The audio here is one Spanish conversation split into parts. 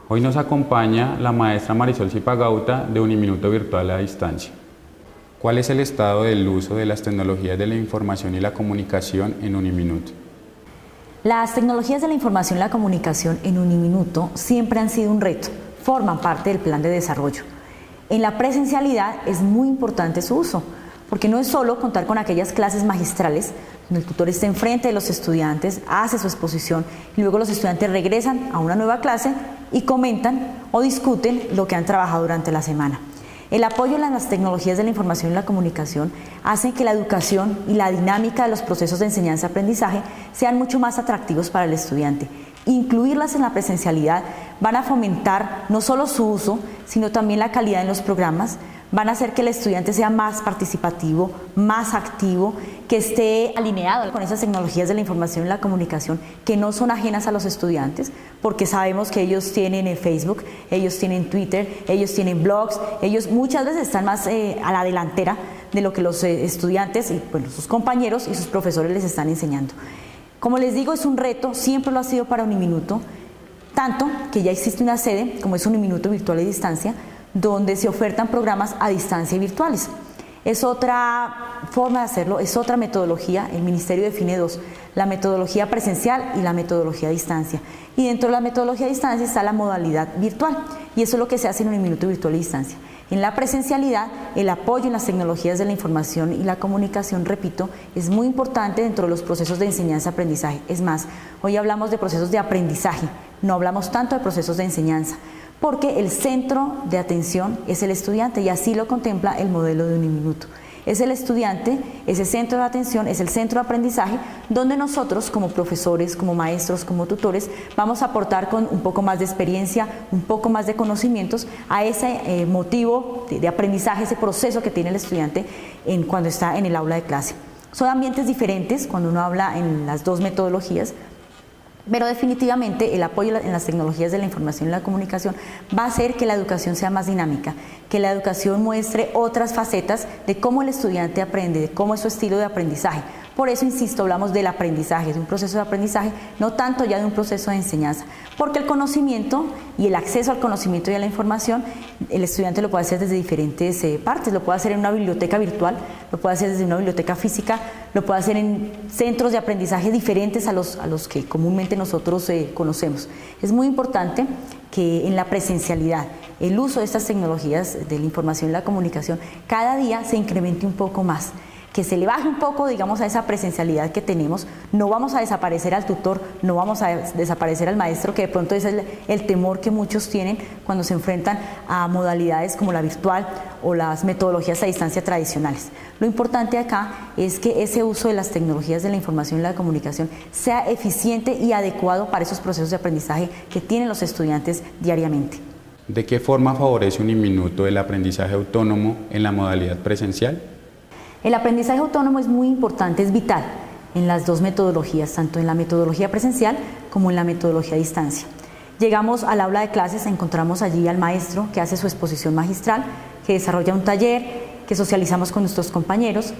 Hoy nos acompaña la maestra Marisol Zipagauta de Uniminuto Virtual a Distancia. ¿Cuál es el estado del uso de las tecnologías de la información y la comunicación en Uniminuto? Las tecnologías de la información y la comunicación en Uniminuto siempre han sido un reto, forman parte del plan de desarrollo. En la presencialidad es muy importante su uso, porque no es solo contar con aquellas clases magistrales donde el tutor está enfrente de los estudiantes, hace su exposición y luego los estudiantes regresan a una nueva clase y comentan o discuten lo que han trabajado durante la semana. El apoyo en las tecnologías de la información y la comunicación hacen que la educación y la dinámica de los procesos de enseñanza-aprendizaje sean mucho más atractivos para el estudiante. Incluirlas en la presencialidad van a fomentar no solo su uso, sino también la calidad en los programas, van a hacer que el estudiante sea más participativo, más activo, que esté alineado con esas tecnologías de la información y la comunicación que no son ajenas a los estudiantes, porque sabemos que ellos tienen Facebook, ellos tienen Twitter, ellos tienen blogs, ellos muchas veces están más a la delantera de lo que los estudiantes y bueno, sus compañeros y sus profesores les están enseñando. Como les digo, es un reto, siempre lo ha sido para Uniminuto, tanto que ya existe una sede, como es Uniminuto Virtual a Distancia, donde se ofertan programas a distancia y virtuales. Es otra forma de hacerlo, es otra metodología. El Ministerio define dos: la metodología presencial y la metodología a distancia. Y dentro de la metodología a distancia está la modalidad virtual, y eso es lo que se hace en Uniminuto Virtual a Distancia. En la presencialidad, el apoyo en las tecnologías de la información y la comunicación, repito, es muy importante dentro de los procesos de enseñanza-aprendizaje. Es más, hoy hablamos de procesos de aprendizaje, no hablamos tanto de procesos de enseñanza, porque el centro de atención es el estudiante y así lo contempla el modelo de Uniminuto. Es el estudiante, ese centro de atención, es el centro de aprendizaje donde nosotros como profesores, como maestros, como tutores vamos a aportar con un poco más de experiencia, un poco más de conocimientos a ese motivo de aprendizaje, ese proceso que tiene el estudiante cuando está en el aula de clase. Son ambientes diferentes cuando uno habla en las dos metodologías, pero definitivamente el apoyo en las tecnologías de la información y la comunicación va a hacer que la educación sea más dinámica, que la educación muestre otras facetas de cómo el estudiante aprende, de cómo es su estilo de aprendizaje. Por eso, insisto, hablamos del aprendizaje, de un proceso de aprendizaje, no tanto ya de un proceso de enseñanza, porque el conocimiento y el acceso al conocimiento y a la información, el estudiante lo puede hacer desde diferentes partes, lo puede hacer en una biblioteca virtual, lo puede hacer desde una biblioteca física, lo puede hacer en centros de aprendizaje diferentes a los que comúnmente nosotros conocemos. Es muy importante que en la presencialidad el uso de estas tecnologías de la información y la comunicación cada día se incremente un poco más, que se le baje un poco, digamos, a esa presencialidad que tenemos. No vamos a desaparecer al tutor, no vamos a desaparecer al maestro, que de pronto es el temor que muchos tienen cuando se enfrentan a modalidades como la virtual o las metodologías a distancia tradicionales. Lo importante acá es que ese uso de las tecnologías de la información y la comunicación sea eficiente y adecuado para esos procesos de aprendizaje que tienen los estudiantes diariamente. ¿De qué forma favorece Uniminuto el aprendizaje autónomo en la modalidad presencial? El aprendizaje autónomo es muy importante, es vital en las dos metodologías, tanto en la metodología presencial como en la metodología a distancia. Llegamos al aula de clases, encontramos allí al maestro que hace su exposición magistral, que desarrolla un taller, que socializamos con nuestros compañeros.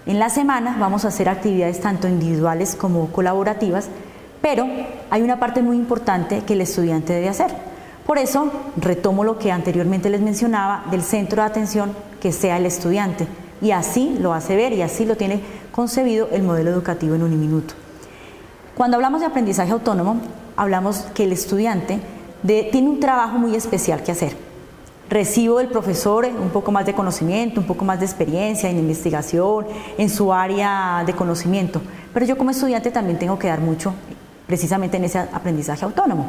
En la semana vamos a hacer actividades tanto individuales como colaborativas, pero hay una parte muy importante que el estudiante debe hacer. Por eso retomo lo que anteriormente les mencionaba del centro de atención, que sea el estudiante. Y así lo hace ver y así lo tiene concebido el modelo educativo en Uniminuto. Cuando hablamos de aprendizaje autónomo, hablamos que el estudiante tiene un trabajo muy especial que hacer. Recibo del profesor un poco más de conocimiento, un poco más de experiencia en investigación, en su área de conocimiento, pero yo como estudiante también tengo que dar mucho precisamente en ese aprendizaje autónomo.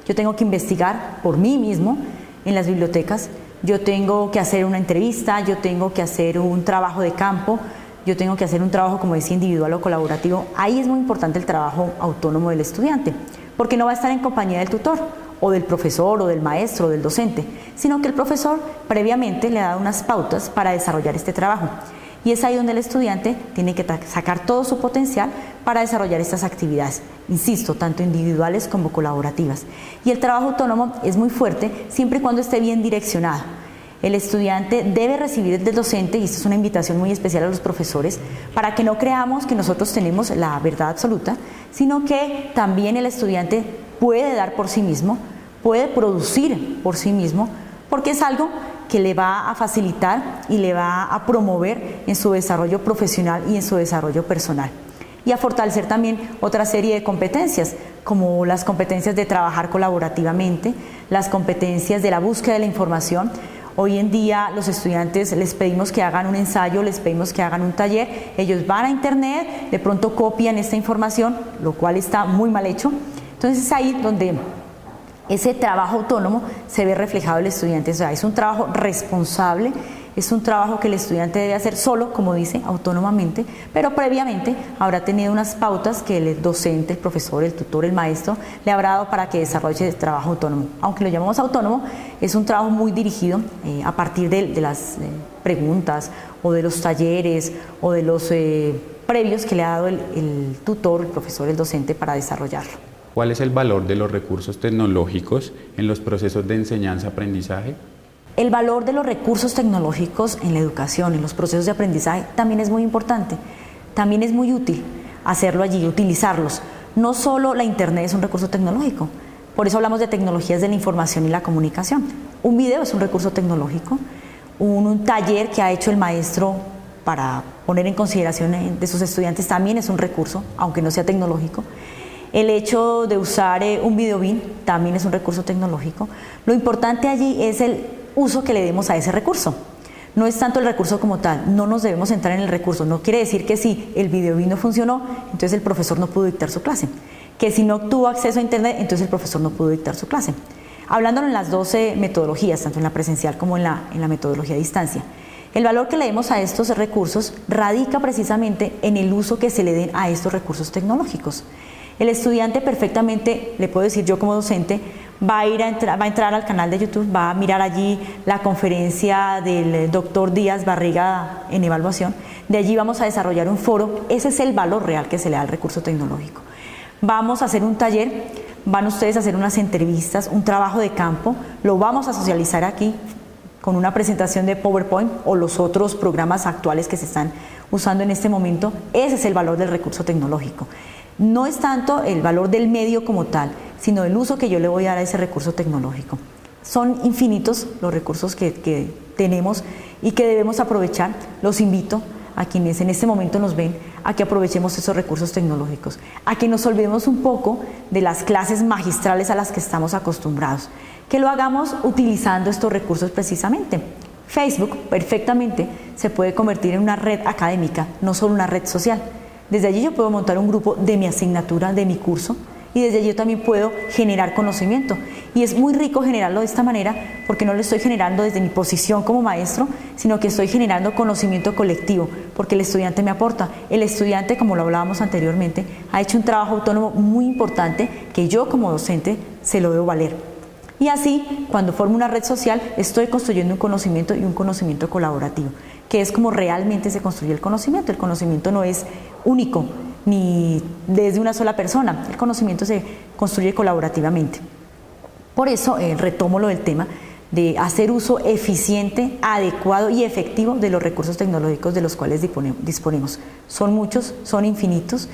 Yo tengo que investigar por mí mismo en las bibliotecas. Yo tengo que hacer una entrevista, yo tengo que hacer un trabajo de campo, yo tengo que hacer un trabajo, como decía, individual o colaborativo. Ahí es muy importante el trabajo autónomo del estudiante, porque no va a estar en compañía del tutor, o del profesor, o del maestro, o del docente, sino que el profesor previamente le ha dado unas pautas para desarrollar este trabajo. Y es ahí donde el estudiante tiene que sacar todo su potencial para desarrollar estas actividades, insisto, tanto individuales como colaborativas. Y el trabajo autónomo es muy fuerte siempre y cuando esté bien direccionado. El estudiante debe recibir del docente, y esta es una invitación muy especial a los profesores, para que no creamos que nosotros tenemos la verdad absoluta, sino que también el estudiante puede dar por sí mismo, puede producir por sí mismo, porque es algo que le va a facilitar y le va a promover en su desarrollo profesional y en su desarrollo personal. Y a fortalecer también otra serie de competencias, como las competencias de trabajar colaborativamente, las competencias de la búsqueda de la información. Hoy en día los estudiantes les pedimos que hagan un ensayo, les pedimos que hagan un taller, ellos van a internet, de pronto copian esta información, lo cual está muy mal hecho. Entonces es ahí donde ese trabajo autónomo se ve reflejado en el estudiante. O sea, es un trabajo responsable, es un trabajo que el estudiante debe hacer solo, como dice, autónomamente, pero previamente habrá tenido unas pautas que el docente, el profesor, el tutor, el maestro le habrá dado para que desarrolle el trabajo autónomo. Aunque lo llamamos autónomo, es un trabajo muy dirigido a partir de las preguntas o de los talleres o de los previos que le ha dado el tutor, el profesor, el docente para desarrollarlo. ¿Cuál es el valor de los recursos tecnológicos en los procesos de enseñanza-aprendizaje? El valor de los recursos tecnológicos en la educación, en los procesos de aprendizaje, también es muy importante. También es muy útil hacerlo allí, utilizarlos. No solo la internet es un recurso tecnológico, por eso hablamos de tecnologías de la información y la comunicación. Un video es un recurso tecnológico, un taller que ha hecho el maestro para poner en consideración de sus estudiantes también es un recurso, aunque no sea tecnológico. El hecho de usar un videobin también es un recurso tecnológico. Lo importante allí es el uso que le demos a ese recurso. No es tanto el recurso como tal, no nos debemos centrar en el recurso. No quiere decir que si el videobin no funcionó, entonces el profesor no pudo dictar su clase. Que si no tuvo acceso a internet, entonces el profesor no pudo dictar su clase. Hablándolo en las 12 metodologías, tanto en la presencial como en la metodología a distancia. El valor que le demos a estos recursos radica precisamente en el uso que se le den a estos recursos tecnológicos. El estudiante perfectamente, le puedo decir yo como docente, va a entrar al canal de YouTube, va a mirar allí la conferencia del doctor Díaz Barriga en evaluación. De allí vamos a desarrollar un foro. Ese es el valor real que se le da al recurso tecnológico. Vamos a hacer un taller, van ustedes a hacer unas entrevistas, un trabajo de campo, lo vamos a socializar aquí con una presentación de PowerPoint o los otros programas actuales que se están usando en este momento. Ese es el valor del recurso tecnológico. No es tanto el valor del medio como tal, sino el uso que yo le voy a dar a ese recurso tecnológico. Son infinitos los recursos que tenemos y que debemos aprovechar. Los invito a quienes en este momento nos ven a que aprovechemos esos recursos tecnológicos, a que nos olvidemos un poco de las clases magistrales a las que estamos acostumbrados, que lo hagamos utilizando estos recursos precisamente. Facebook perfectamente se puede convertir en una red académica, no solo una red social. Desde allí yo puedo montar un grupo de mi asignatura, de mi curso, y desde allí yo también puedo generar conocimiento. Y es muy rico generarlo de esta manera porque no lo estoy generando desde mi posición como maestro, sino que estoy generando conocimiento colectivo, porque el estudiante me aporta. El estudiante, como lo hablábamos anteriormente, ha hecho un trabajo autónomo muy importante que yo como docente se lo debo valer. Y así, cuando formo una red social, estoy construyendo un conocimiento y un conocimiento colaborativo, que es como realmente se construye el conocimiento. El conocimiento no es único, ni desde una sola persona. El conocimiento se construye colaborativamente. Por eso retomo lo del tema de hacer uso eficiente, adecuado y efectivo de los recursos tecnológicos de los cuales disponemos. Son muchos, son infinitos,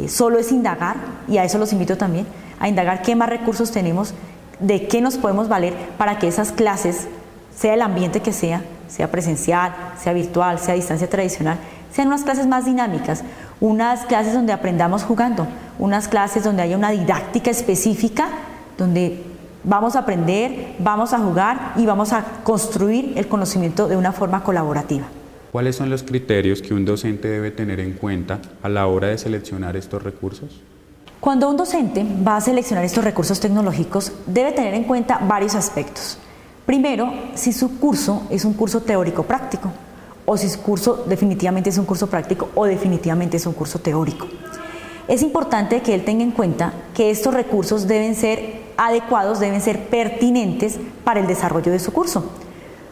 solo es indagar, y a eso los invito también, a indagar qué más recursos tenemos, de qué nos podemos valer para que esas clases, sea el ambiente que sea presencial, sea virtual, sea a distancia tradicional, sean unas clases más dinámicas, unas clases donde aprendamos jugando, unas clases donde haya una didáctica específica, donde vamos a aprender, vamos a jugar y vamos a construir el conocimiento de una forma colaborativa. ¿Cuáles son los criterios que un docente debe tener en cuenta a la hora de seleccionar estos recursos? Cuando un docente va a seleccionar estos recursos tecnológicos, debe tener en cuenta varios aspectos. Primero, si su curso es un curso teórico-práctico, o si su curso definitivamente es un curso práctico o definitivamente es un curso teórico. Es importante que él tenga en cuenta que estos recursos deben ser adecuados, deben ser pertinentes para el desarrollo de su curso.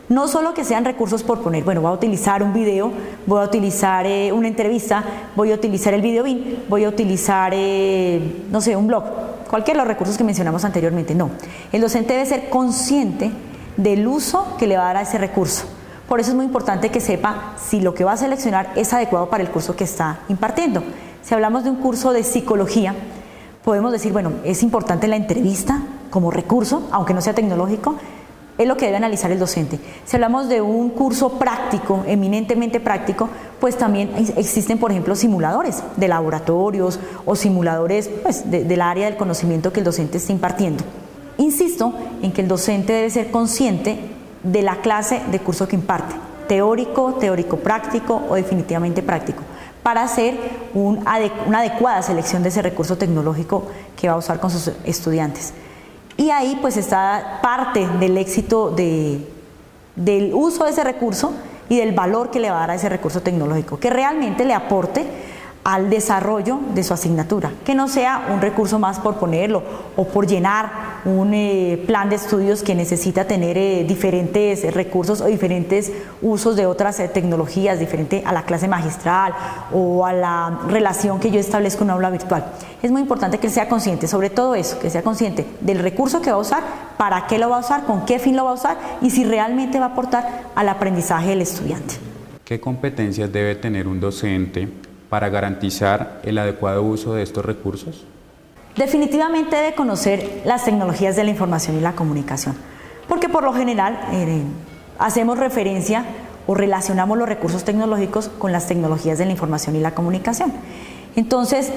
No solo que sean recursos por poner, bueno, voy a utilizar un video, voy a utilizar una entrevista, voy a utilizar el videobin, voy a utilizar, no sé, un blog, cualquiera de los recursos que mencionamos anteriormente. No, el docente debe ser consciente del uso que le va a dar a ese recurso. Por eso es muy importante que sepa si lo que va a seleccionar es adecuado para el curso que está impartiendo. Si hablamos de un curso de psicología, podemos decir, bueno, es importante la entrevista, como recurso, aunque no sea tecnológico, es lo que debe analizar el docente. Si hablamos de un curso práctico, eminentemente práctico, pues también existen, por ejemplo, simuladores de laboratorios o simuladores pues, del área del conocimiento que el docente está impartiendo. Insisto en que el docente debe ser consciente de la clase de curso que imparte, teórico, teórico-práctico o definitivamente práctico, para hacer una adecuada selección de ese recurso tecnológico que va a usar con sus estudiantes. Y ahí pues está parte del éxito del uso de ese recurso y del valor que le va a dar a ese recurso tecnológico, que realmente le aporte al desarrollo de su asignatura, que no sea un recurso más por ponerlo o por llenar un plan de estudios que necesita tener diferentes recursos o diferentes usos de otras tecnologías, diferente a la clase magistral o a la relación que yo establezco en un aula virtual. Es muy importante que él sea consciente, sobre todo eso, que sea consciente del recurso que va a usar, para qué lo va a usar, con qué fin lo va a usar y si realmente va a aportar al aprendizaje del estudiante. ¿Qué competencias debe tener un docente para garantizar el adecuado uso de estos recursos? Definitivamente debe conocer las tecnologías de la información y la comunicación, porque por lo general hacemos referencia o relacionamos los recursos tecnológicos con las tecnologías de la información y la comunicación. Entonces,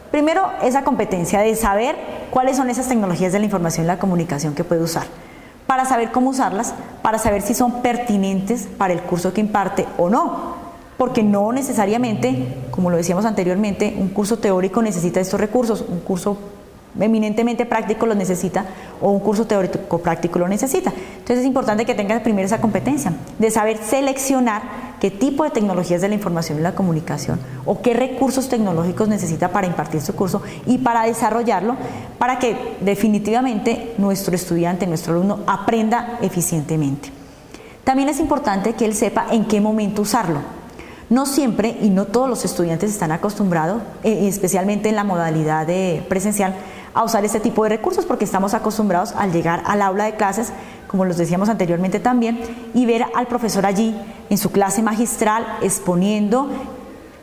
primero, esa competencia de saber cuáles son esas tecnologías de la información y la comunicación que puede usar, para saber cómo usarlas, para saber si son pertinentes para el curso que imparte o no, porque no necesariamente, como lo decíamos anteriormente, un curso teórico necesita estos recursos, un curso eminentemente práctico los necesita o un curso teórico práctico lo necesita. Entonces es importante que tengas primero esa competencia de saber seleccionar qué tipo de tecnologías de la información y la comunicación o qué recursos tecnológicos necesita para impartir su curso y para desarrollarlo para que definitivamente nuestro estudiante, nuestro alumno aprenda eficientemente. También es importante que él sepa en qué momento usarlo. No siempre y no todos los estudiantes están acostumbrados, especialmente en la modalidad presencial, a usar este tipo de recursos porque estamos acostumbrados al llegar al aula de clases, como los decíamos anteriormente también, y ver al profesor allí en su clase magistral exponiendo,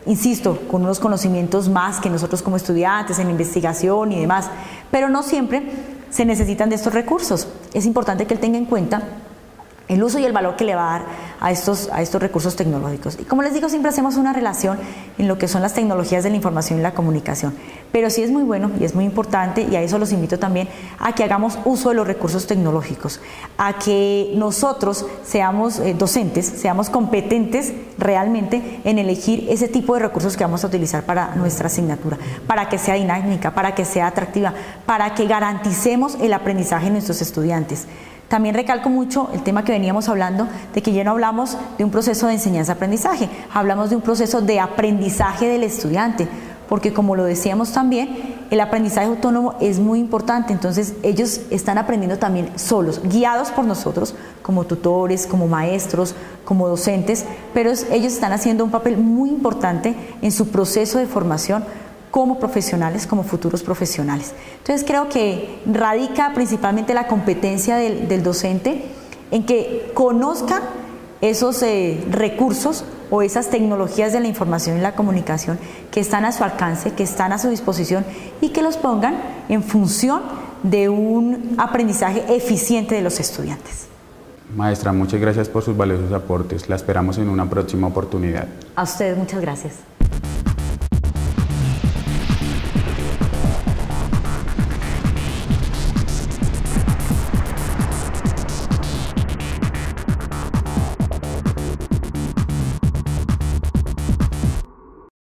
insisto, con unos conocimientos más que nosotros como estudiantes en investigación y demás, pero no siempre se necesitan de estos recursos. Es importante que él tenga en cuenta el uso y el valor que le va a dar a estos recursos tecnológicos. Y como les digo, siempre hacemos una relación en lo que son las tecnologías de la información y la comunicación. Pero sí es muy bueno y es muy importante, y a eso los invito también, a que hagamos uso de los recursos tecnológicos, a que nosotros seamos docentes, seamos competentes realmente en elegir ese tipo de recursos que vamos a utilizar para nuestra asignatura, para que sea dinámica, para que sea atractiva, para que garanticemos el aprendizaje de nuestros estudiantes. También recalco mucho el tema que veníamos hablando, de que ya no hablamos de un proceso de enseñanza-aprendizaje, hablamos de un proceso de aprendizaje del estudiante, porque como lo decíamos también, el aprendizaje autónomo es muy importante, entonces ellos están aprendiendo también solos, guiados por nosotros, como tutores, como maestros, como docentes, pero ellos están haciendo un papel muy importante en su proceso de formación como profesionales, como futuros profesionales. Entonces creo que radica principalmente la competencia del docente en que conozca esos recursos o esas tecnologías de la información y la comunicación que están a su alcance, que están a su disposición y que los pongan en función de un aprendizaje eficiente de los estudiantes. Maestra, muchas gracias por sus valiosos aportes. La esperamos en una próxima oportunidad. A ustedes, muchas gracias.